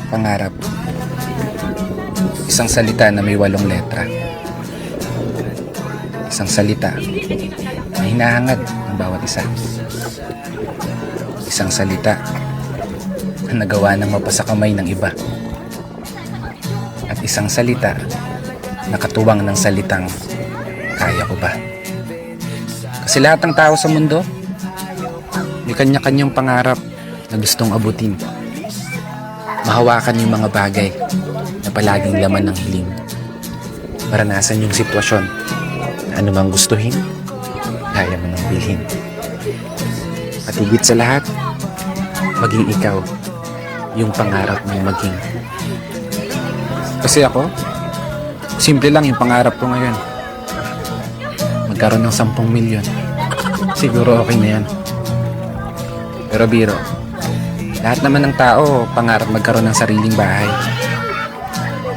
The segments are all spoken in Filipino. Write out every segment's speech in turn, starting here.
Pangarap. Isang salita na may 8 letra. Isang salita na hinahangad ng bawat isa. Isang salita na nagawa ng mapasa kamay ng iba. At isang salita na katuwang ng salitang kaya ko ba. Kasi lahat ng tao sa mundo may kanya-kanyang pangarap na gustong abutin. Mahawakan yung mga bagay na palaging laman ng hiling. Maranasan yung sitwasyon na anumang gustuhin, kaya mo nang bilhin. At higit sa lahat, maging ikaw yung pangarap mong maging. Kasi ako, simple lang yung pangarap ko ngayon. Magkaroon ng 10 milyon. Siguro okay na yan. Pero biro, lahat naman ng tao pangarap magkaroon ng sariling bahay,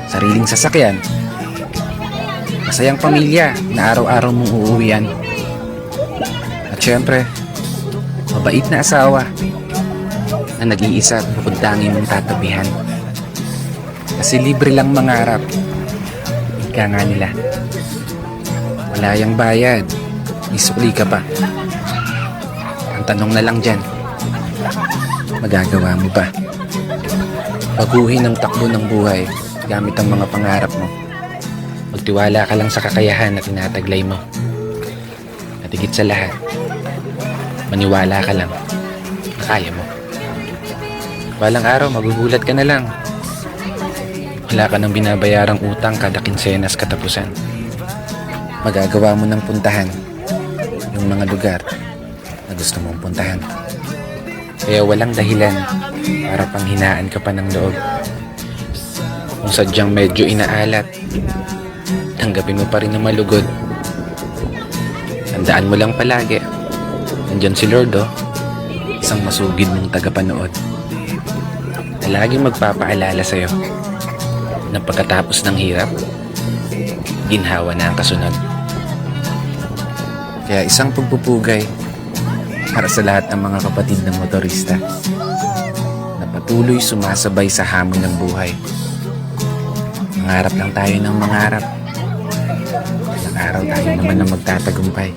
sariling sasakyan, masayang pamilya na araw-araw mong uuwian, at syempre mabait na asawa na nag-iisa at bukod tangi mong tatabihan. Kasi libre lang mangarap, ika nga nila. Wala yang bayad, isukli ka pa. Ang tanong na lang dyan, magagawa mo ba? Baguhin ang takbo ng buhay gamit ang mga pangarap mo. Magtiwala ka lang sa kakayahan na tinataglay mo. At higit sa lahat, maniwala ka lang na kaya mo. Balang araw, magugulat ka na lang. Wala ka nang binabayarang utang kada kinsenas katapusan. Magagawa mo ng puntahan yung mga lugar na gusto mong puntahan. Kaya walang dahilan para panghinaan ka pa ng loob. Kung sadyang medyo inaalat, tanggapin mo pa rin na malugod. Tandaan mo lang palagi, nandyan si Lord, isang masugid mong tagapanood, na laging magpapaalala sa'yo na pagkatapos ng hirap, ginhawa na ang kasunod. Kaya isang pagpupugay para sa lahat ng mga kapatid ng motorista na patuloy sumasabay sa hamon ng buhay. Mangarap lang tayo ng mangarap. Ilang araw tayo naman na magtatagumpay.